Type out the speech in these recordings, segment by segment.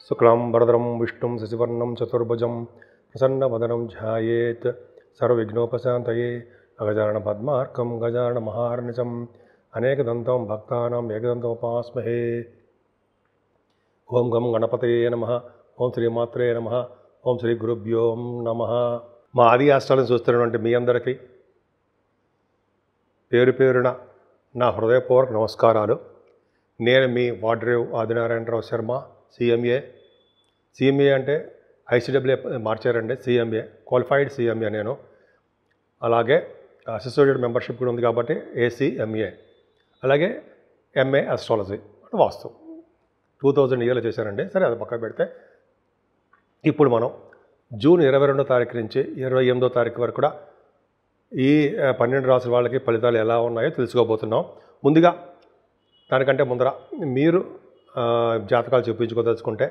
శుక్లాంబరధరం విష్ణుం శశివర్ణం చతుర్భుజం ప్రసన్నవదనం ధ్యాయేత్ సర్వవిఘ్నోపశాంతయే అగజానన పద్మార్కం గజానన మహార్నిశం అనేకదంతం భక్తానాం ఏకదంతముపాస్మహే. ఓం గం గణపతయే నమః. ఓం శ్రీమాత్రే నమః. ఓం శ్రీ గురుభ్యో నమః. మా ఆది ఆస్ట్రాలను చూస్తున్నటువంటి మీ అందరికీ పేరు పేరున నా హృదయపూర్వక నమస్కారాలు. నేను మీ వాడ్రేవ్ ఆదినారాయణరావు శర్మ, సిఎంఏ అంటే ఐసిడబ్ల్యూ మార్చారండి, సిఎంఏ క్వాలిఫైడ్ సిఎంఏ నేను. అలాగే అసోసియేటెడ్ మెంబర్షిప్ కూడా ఉంది కాబట్టి ఏసీఎంఏ. అలాగే ఎంఏ ఆస్ట్రాలజీ అంటే వాస్తు 2000 ఇయర్లో చేశారండి. సరే, అది పక్కన పెడితే ఇప్పుడు మనం జూన్ 22వ తారీఖు నుంచి 28వ తారీఖు వరకు కూడా ఈ 12 రాసుల వాళ్ళకి ఫలితాలు ఎలా ఉన్నాయో తెలుసుకోబోతున్నాం. ముందుగా దానికంటే ముందర మీరు జాతకాలు చూపించుకోదలుచుకుంటే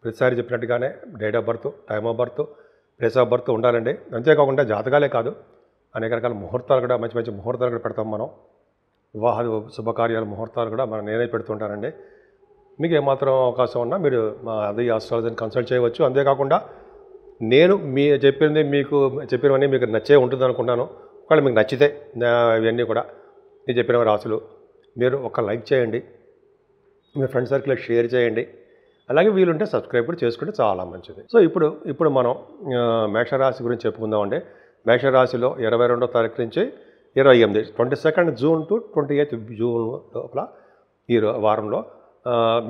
ప్రతిసారి చెప్పినట్టుగానే date of birth, time of birth, place of birth ఉండాలండి. అంతేకాకుండా జాతకాలే కాదు, అనేక రకాల ముహూర్తాలు కూడా, మంచి మంచి ముహూర్తాలు కూడా పెడతాం మనం. వివాహ శుభకార్యాల ముహూర్తాలు కూడా నేనే పెడుతుంటానండి. మీకు ఏమాత్రం అవకాశం ఉన్నా మీరు మా ఆది ఆస్ట్రాలజీని కన్సల్ట్ చేయవచ్చు. అంతేకాకుండా నేను చెప్పినవన్నీ మీకు నచ్చే ఉంటుంది అనుకుంటాను. ఒకవేళ మీకు నచ్చితే ఇవన్నీ కూడా నేను చెప్పిన రాసులు మీరు ఒక లైక్ చేయండి, మీ ఫ్రెండ్ సర్కిల్కి షేర్ చేయండి. అలాగే వీలుంటే సబ్స్క్రైబ్ కూడా చేసుకుంటే చాలా మంచిది. సో ఇప్పుడు మనం మేషరాశి గురించి చెప్పుకుందామండి. మేషరాశిలో 22వ తారీఖు నుంచి 28, 22 జూన్ టు 28 జూన్ లోపల ఈ వారంలో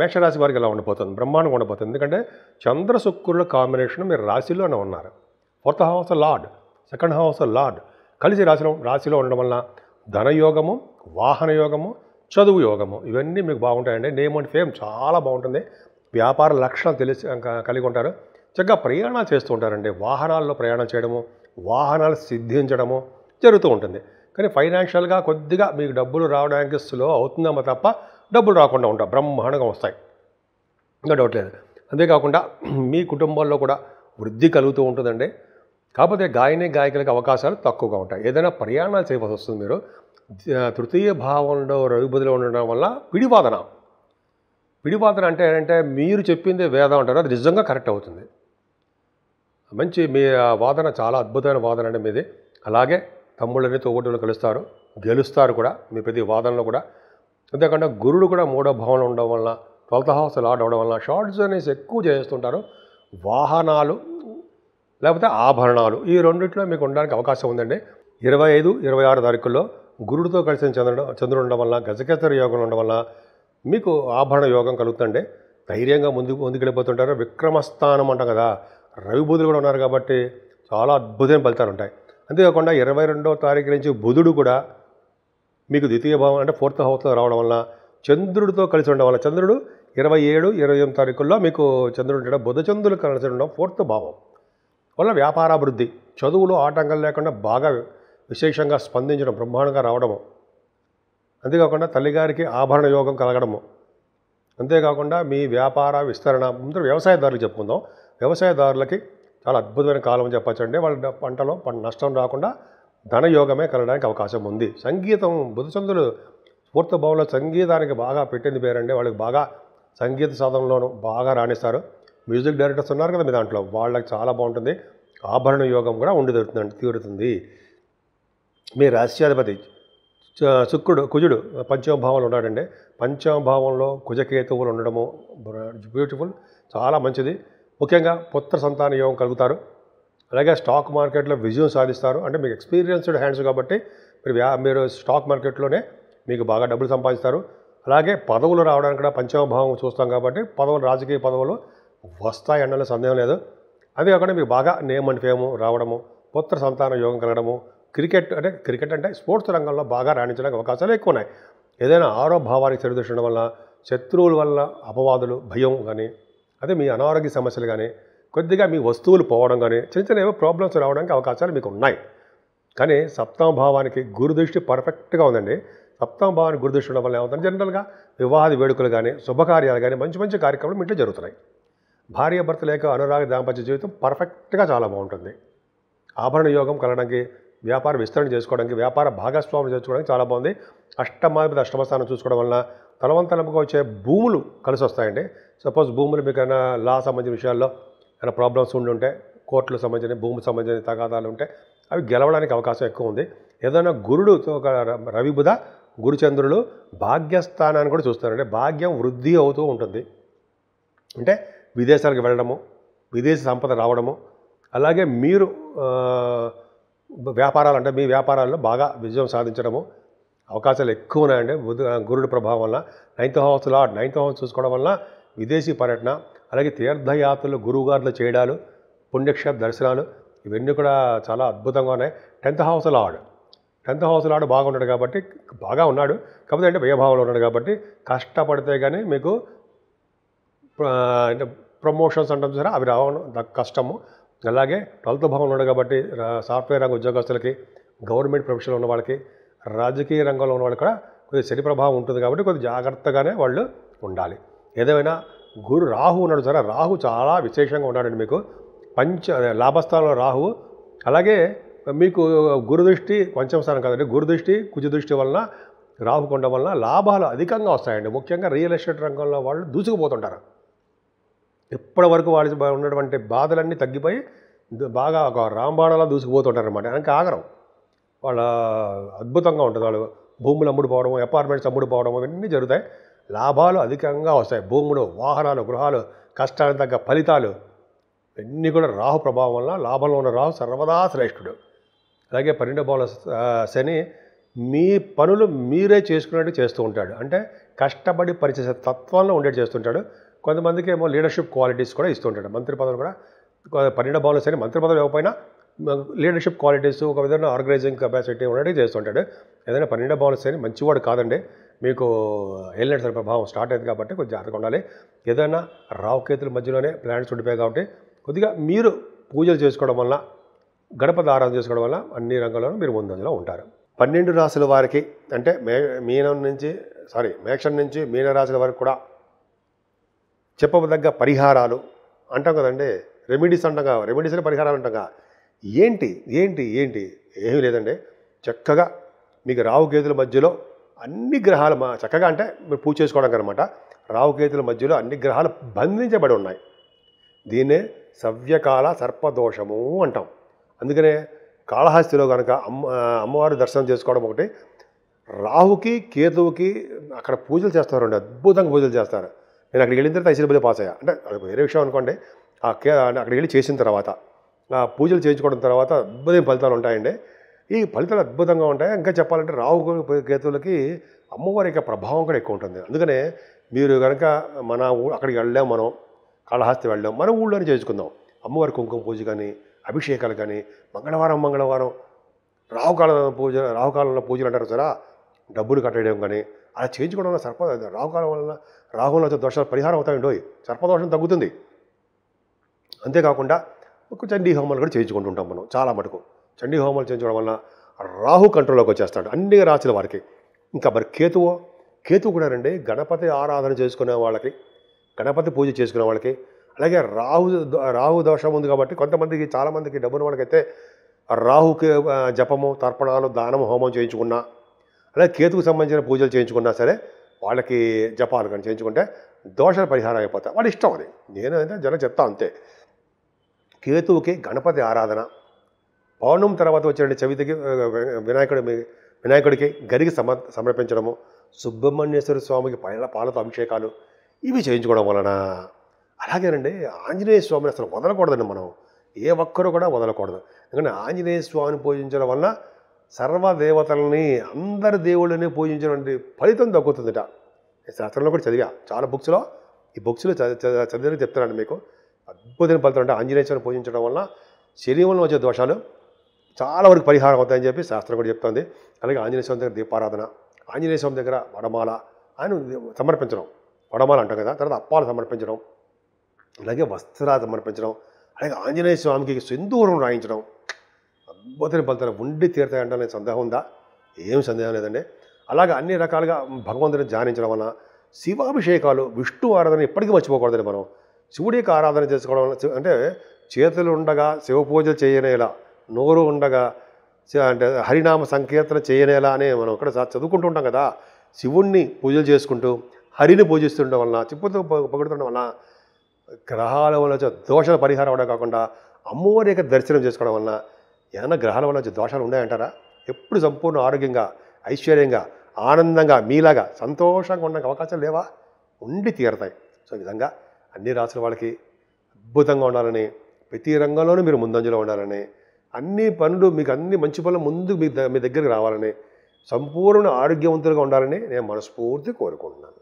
మేషరాశి వారికి ఎలా ఉండిపోతుంది, బ్రహ్మాండంగా ఉండిపోతుంది. ఎందుకంటే చంద్ర శుక్రుల కాంబినేషన్ మీరు రాశిలోనే ఉన్నారు. 4th house lord, 2nd house lord కలిసి రాశిలో ఉండడం వల్ల ధనయోగము, వాహన యోగము, చదువు యోగము ఇవన్నీ మీకు బాగుంటాయండి. నేమ్ అండ్ ఫేమ్ చాలా బాగుంటుంది. వ్యాపార లక్షణాలు కలిగి ఉంటారు. చక్కగా ప్రయాణాలు చేస్తూ ఉంటారండి. వాహనాల్లో ప్రయాణం చేయడము, వాహనాలు సిద్ధించడము జరుగుతూ ఉంటుంది. కానీ ఫైనాన్షియల్గా కొద్దిగా మీకు డబ్బులు రావడానికి స్లో అవుతుందేమో తప్ప డబ్బులు రాకుండా ఉంటాయి, బ్రహ్మాండంగా వస్తాయి, ఇంకా డౌట్ లేదు. అంతేకాకుండా మీ కుటుంబాల్లో కూడా వృద్ధి కలుగుతూ ఉంటుందండి. కాకపోతే గాయకులకు అవకాశాలు తక్కువగా ఉంటాయి. ఏదైనా ప్రయాణాలు చేయవలసి వస్తుంది. మీరు తృతీయ భావంలో రవి బుధులు ఉండడం వల్ల పిడివాదన అంటే మీరు చెప్పింది వేదం అంటారు, అది నిజంగా కరెక్ట్ అవుతుంది. మంచి మీ వాదన చాలా అద్భుతమైన వాదన అండి మీది. అలాగే తమ్ముళ్ళని తోబుట్టులు కలుస్తారు, గెలుస్తారు కూడా మీ ప్రతి వాదనలో కూడా. అంతేకాకుండా గురుడు కూడా 3వ భావంలో ఉండడం వల్ల, 12th హౌస్ లార్డ్ అవడం వల్ల షార్ట్ జర్నీస్ ఎక్కువ చేస్తుంటారు. వాహనాలు లేకపోతే ఆభరణాలు ఈ రెండిట్లో మీకు ఉండడానికి అవకాశం ఉందండి. 25, 26 తారీఖుల్లో గురుడితో కలిసి చంద్రుడు ఉండడం వల్ల, గజకేసరి యోగం ఉండడం వల్ల మీకు ఆభరణ యోగం కలుగుతుందండి. ధైర్యంగా ముందుకెళ్ళిపోతుంటారు. విక్రమస్థానం అంటాం కదా, రవి బుధులు కూడా ఉన్నారు కాబట్టి చాలా అద్భుతమైన ఫలితాలు ఉంటాయి. అంతేకాకుండా 22వ తారీఖు నుంచి బుధుడు కూడా మీకు ద్వితీయ భావం అంటే 4th హౌస్లో రావడం వల్ల, చంద్రుడితో కలిసి ఉండడం వల్ల, చంద్రుడు 27, 28 తారీఖుల్లో మీకు చంద్రుడు ఉండడం, బుధచంద్రులు కలిసి ఉండడం 4th భావం వల్ల వ్యాపారాభివృద్ధి, చదువులో ఆటంకం లేకుండా బాగా విశేషంగా స్పందించడం, బ్రహ్మాండంగా రావడము. అంతేకాకుండా తల్లిగారికి ఆభరణ యోగం కలగడము. అంతేకాకుండా మీ వ్యాపార విస్తరణ. ముందు వ్యవసాయదారులకు చెప్పుకుందాం. వ్యవసాయదారులకి చాలా అద్భుతమైన కాలం అని చెప్పచ్చండి. వాళ్ళ పంటలో నష్టం రాకుండా ధనయోగమే కలగడానికి అవకాశం ఉంది. సంగీతం, బుధచంద్రులు 4th భావంలో సంగీతానికి బాగా పెట్టింది పేరండి. వాళ్ళకి బాగా సంగీత సాధనలోనూ బాగా రాణిస్తారు. మ్యూజిక్ డైరెక్టర్స్ ఉన్నారు కదా మీ దాంట్లో, వాళ్ళకి చాలా బాగుంటుంది. ఆభరణ యోగం కూడా తీరుతుంది. మీ రాశ్యాధిపతి కుజుడు 5వ భావంలో ఉన్నాడండి. 5వ భావంలో కుజకేతువులు ఉండడము బ్యూటిఫుల్, చాలా మంచిది. ముఖ్యంగా పుత్ర సంతాన యోగం కలుగుతారు. అలాగే స్టాక్ మార్కెట్లో విజయం సాధిస్తారు. అంటే మీకు ఎక్స్పీరియన్స్డ్ హ్యాండ్స్ కాబట్టి మీరు స్టాక్ మార్కెట్లోనే మీకు బాగా డబ్బులు సంపాదిస్తారు. అలాగే పదవులు రావడానికి కూడా 5వ భావం చూస్తాం కాబట్టి పదవులు, రాజకీయ పదవులు వస్తాయి అనడంలో సందేహం లేదు. అంతేకాకుండా మీకు బాగా నేమ్ అండ్ ఫేము రావడము, పుత్ర సంతాన యోగం కలగడము. క్రికెట్ అంటే స్పోర్ట్స్ రంగంలో బాగా రాణించడానికి అవకాశాలు ఎక్కువ ఉన్నాయి. ఏదైనా 6వ భావానికి చెడుదృష్టి వల్ల, శత్రువుల వల్ల అపవాదులు, భయం కానీ, అదే మీ అనారోగ్య సమస్యలు కానీ, కొద్దిగా మీ వస్తువులు పోవడం కానీ, చిన్న ఏవో ప్రాబ్లమ్స్ రావడానికి అవకాశాలు మీకు ఉన్నాయి. కానీ 7వ భావానికి గురుదృష్టి పర్ఫెక్ట్గా ఉందండి. 7వ భావానికి గురుదృష్టి ఉండడం వల్ల ఏమవుతుంది, జనరల్గా వివాహాది వేడుకలు కానీ, శుభకార్యాలు కానీ, మంచి మంచి కార్యక్రమాలు ఇంట్లో జరుగుతున్నాయి. భార్యాభర్త లేక అనురాగ దాంపత్య జీవితం పర్ఫెక్ట్గా చాలా బాగుంటుంది. ఆభరణ యోగం కలగడానికి, వ్యాపార విస్తరణ చేసుకోవడానికి, వ్యాపార భాగస్వామ్యం చేసుకోవడానికి చాలా బాగుంది. అష్టమాధిపతి అష్టమ స్థానం చూసుకోవడం వల్ల తలవంతలంగా వచ్చే భూములు కలిసి వస్తాయండి. సపోజ్ భూములు మీకైనా లా సంబంధించిన విషయాల్లో ఏమైనా ప్రాబ్లమ్స్ ఉండుంటే, కోర్టులకు సంబంధించిన భూమికి సంబంధించిన తగాదాలు ఉంటే అవి గెలవడానికి అవకాశం ఎక్కువ ఉంది. ఏదైనా గురుడుతో ఒక రవి బుధ గురుచంద్రులు భాగ్యస్థానాన్ని కూడా చూస్తారంటే భాగ్యం వృద్ధి అవుతూ ఉంటుంది. అంటే విదేశాలకు వెళ్ళడము, విదేశీ సంపద రావడము, అలాగే మీరు వ్యాపారాలు అంటే మీ వ్యాపారాల్లో బాగా విజయం సాధించడము అవకాశాలు ఎక్కువ ఉన్నాయండి. గురుడి ప్రభావం వల్ల. 9th house lord 9th house చూసుకోవడం వల్ల విదేశీ పర్యటన, అలాగే తీర్థయాత్రలు, గురువుగారులు చేయడాలు, పుణ్యక్షేత్ర దర్శనాలు ఇవన్నీ కూడా చాలా అద్భుతంగా ఉన్నాయి. 10th హౌస్ లార్డ్ బాగా ఉన్నాడు కాబట్టి బాగా ఉన్నాడు. కాకపోతే అంటే వ్యయభావంలో ఉన్నాడు కాబట్టి కష్టపడితే కానీ మీకు అంటే ప్రమోషన్స్ అంటాం సరే అవి రావడం కష్టము. అలాగే 12th భావంలో ఉన్నాడు కాబట్టి సాఫ్ట్వేర్ రంగ ఉద్యోగస్తులకి, గవర్నమెంట్ ప్రొఫెషన్లో ఉన్న వాళ్ళకి, రాజకీయ రంగంలో ఉన్న వాళ్ళకి కూడా కొద్దిగా శని ప్రభావం ఉంటుంది కాబట్టి కొద్దిగా జాగ్రత్తగానే వాళ్ళు ఉండాలి. ఏదేమైనా రాహు ఉన్నాడు సరే, రాహు చాలా విశేషంగా ఉన్నాడండి. మీకు లాభస్థానంలో రాహువు, అలాగే మీకు గురుదృష్టి పంచమ స్థానం కదండి, గురుదృష్టి కుజదృష్టి వలన రాహు కొండ వలన లాభాలు అధికంగా వస్తాయండి. ముఖ్యంగా రియల్ ఎస్టేట్ రంగంలో వాళ్ళు దూసుకుపోతుంటారు. ఇప్పటి వరకు వాళ్ళు ఉన్నటువంటి బాధలన్నీ తగ్గిపోయి బాగా ఒక రాంబాణలా దూసుకుపోతుంటారు అనమాట. ఇంకా ఆగరం వాళ్ళ అద్భుతంగా ఉంటుంది. వాళ్ళు భూములు అమ్ముడుపోవడం, అపార్ట్మెంట్స్ అమ్ముడుపోవడం ఇవన్నీ జరుగుతాయి. లాభాలు అధికంగా వస్తాయి. భూములు, వాహనాలు, గృహాలు, కష్టానికి తగ్గ ఫలితాలు ఇవన్నీ కూడా రాహు ప్రభావం వల్ల. లాభంలో ఉన్న రాహు సర్వదా శ్రేష్ఠుడు. అలాగే 12వ భావంలో శని మీ పనులు మీరే చేసుకునేట్టు చేస్తూ ఉంటాడు. అంటే కష్టపడి పనిచేసే తత్వంలో ఉండేట్టు చేస్తుంటాడు. కొంతమందికి ఏమో లీడర్షిప్ క్వాలిటీస్ కూడా ఇస్తుంటాడు. మంత్రి పదవులు కూడా 12వ భావంలో శని మంత్రి పదవులు ఇవ్వకపోయినా లీడర్షిప్ క్వాలిటీస్, ఒక విధంగా ఆర్గనైజింగ్ కెపాసిటీ ఉన్నట్టు చేస్తుంటాడు. ఏదైనా 12వ భావంలో శని మంచివాడు కాదండి. మీకు ఏలినాటి శని ప్రభావం స్టార్ట్ అయింది కాబట్టి కొద్దిగా జాగ్రత్తగా ఉండాలి. ఏదైనా రావుకేతుల మధ్యలోనే ప్లానెట్స్ ఉండిపోయాయి కాబట్టి కొద్దిగా మీరు పూజలు చేసుకోవడం వల్ల, గణపతి ఆరాధన చేసుకోవడం వల్ల అన్ని రంగాల్లోనూ మీరు ముందంజలో ఉంటారు. 12 రాశుల వారికి అంటే మేషం నుంచి మీన రాశుల వరకు కూడా చెప్పదగ్గ పరిహారాలు అంటాం కదండి, రెమెడీస్ అంటాం, రెమెడీస్ అనే పరిహారాలు అంటాం. ఏంటి ఏమీ లేదండి. చక్కగా మీకు రావుకేతుల మధ్యలో అన్ని గ్రహాలు చక్కగా అంటే మీరు పూజ చేసుకోవడానికి అనమాట. రావుకేతుల మధ్యలో అన్ని గ్రహాలు బంధించబడి ఉన్నాయి. దీన్నే సవ్యకాల సర్పదోషము అంటాం. అందుకనే కాళహస్తిలో కనుక అమ్మవారి దర్శనం చేసుకోవడం ఒకటి, రాహుకి కేతువుకి అక్కడ పూజలు చేస్తారండి, అద్భుతంగా పూజలు చేస్తారు. నేను అక్కడికి వెళ్ళిన తర్వాత ఐశ్వర్య పాస్ అయ్యా. అంటే అది వేరే విషయం అనుకోండి. అక్కడికి వెళ్ళి చేసిన తర్వాత పూజలు చేయించుకోవడం తర్వాత అద్భుతమైన ఫలితాలు ఉంటాయండి. ఈ ఫలితాలు అద్భుతంగా ఉంటాయి. ఇంకా చెప్పాలంటే రాహు కేతువులకి అమ్మవారి యొక్క ప్రభావం కూడా ఎక్కువ ఉంటుంది. అందుకనే మీరు కనుక అక్కడికి వెళ్ళాం, మనం కాళహస్తి వెళ్ళాం, మన ఊళ్ళోనే చేసుకుందాం. అమ్మవారి కుంకుమ పూజ కానీ, అభిషేకాలు కానీ, మంగళవారం రాహుకాలంలో పూజలు అంటారు సరే, డబ్బులు కట్టడం కానీ అలా చేయించుకోవడం వల్ల రాహుకాలం వల్ల రాహువులో వచ్చే దోషాలు పరిహారం అవుతాయండి. సర్పదోషం తగ్గుతుంది. అంతేకాకుండా చండీ హోమాలు కూడా చేయించుకుంటుంటాం మనం చాలా మటుకు. చండీ హోమాలు చేయించుకోవడం వల్ల రాహు కంట్రోల్లోకి వచ్చేస్తాడు అన్ని రాశుల వారికి. ఇంకా మరి కేతువు కూడా రండి, గణపతి ఆరాధన చేసుకునే వాళ్ళకి, గణపతి పూజ చేసుకునే వాళ్ళకి, అలాగే రాహు దోషం ఉంది కాబట్టి కొంతమందికి, చాలామందికి డబ్బున్న వాళ్ళకైతే రాహుకి జపము, తర్పణాలు, దానము, హోమం చేయించుకున్నా, అలాగే కేతుకు సంబంధించిన పూజలు చేయించుకున్నా సరే వాళ్ళకి జపాలు కానీ చేయించుకుంటే దోషాల పరిహారం అయిపోతాయి. వాళ్ళ ఇష్టం అది. నేనైతే చెప్తా అంతే. కేతువుకి గణపతి ఆరాధన, పౌర్ణమి తర్వాత వచ్చే చవితికి వినాయకుడికి గరికి సమర్పించడము, సుబ్రహ్మణ్యేశ్వర స్వామికి పాలతో అభిషేకాలు ఇవి చేయించుకోవడం వలన, అలాగేనండి ఆంజనేయ స్వామిని అసలు వదలకూడదండి. మనం ఏ ఒక్కరు కూడా వదలకూడదు. ఎందుకంటే ఆంజనేయ స్వామిని పూజించడం వల్ల సర్వదేవతలని, అందరి దేవుళ్ళని పూజించినటువంటి ఫలితం దక్కుతుందిట. శాస్త్రంలో కూడా చదివా, చాలా బుక్స్లో. ఈ బుక్స్లో చదివి చెప్తున్నాను మీకు. అద్భుతమైన ఫలితం అంటే ఆంజనేయ స్వామిని పూజించడం వల్ల శరీరంలో వచ్చే దోషాలు చాలా వరకు పరిహారం అవుతాయని చెప్పి శాస్త్రం కూడా చెప్తుంది. అలాగే ఆంజనేయ స్వామి దగ్గర దీపారాధన, ఆంజనేయ స్వామి దగ్గర వడమాల ఆయన సమర్పించడం, వడమాల అంటాం కదా, తర్వాత అప్పాలు సమర్పించడం, అలాగే వస్త్రాలు సమర్పించడం, అలాగే ఆంజనేయ స్వామికి సింధూరం రాయించడం అద్భుతమైన ఫలితాలు ఉండి తీరుతాయంటే సందేహం ఉందా? ఏం సందేహం లేదండి. అలాగే అన్ని రకాలుగా భగవంతుని ధ్యానించడం వలన, శివాభిషేకాలు, విష్ణు ఆరాధన ఎప్పటికీ మర్చిపోకూడదండి. మనం శివుడికి ఆరాధన చేసుకోవడం వల్ల, అంటే చేతులు ఉండగా శివ పూజలు చేయనేలా, నోరు ఉండగా అంటే హరినామ సంకీర్తన చేయనేలా అని మనం ఇక్కడ చదువుకుంటుంటాం కదా. శివుణ్ణి పూజలు చేసుకుంటూ హరిని పూజిస్తుండడం వలన, చెప్పుతూ పొగుడుతుండడం వలన గ్రహాల వల్ల వచ్చే దోషాల పరిహారం అవడం కాకుండా అమ్మవారి యొక్క దర్శనం చేసుకోవడం వలన ఏమైనా గ్రహాల వల్ల వచ్చే దోషాలు ఉన్నాయంటారా? ఎప్పుడు సంపూర్ణ ఆరోగ్యంగా, ఐశ్వర్యంగా, ఆనందంగా, మీలాగా సంతోషంగా ఉండడానికి అవకాశాలు లేవా? ఉండి తీరతాయి. సో ఈ విధంగా అన్ని రాసుల వాళ్ళకి అద్భుతంగా ఉండాలని, ప్రతి రంగంలోనూ మీరు ముందంజలో ఉండాలని, అన్ని పనులు మీకు అన్ని మంచి పనులు ముందు మీ దగ్గరికి రావాలని, సంపూర్ణ ఆరోగ్యవంతులుగా ఉండాలని నేను మనస్ఫూర్తి కోరుకుంటున్నాను.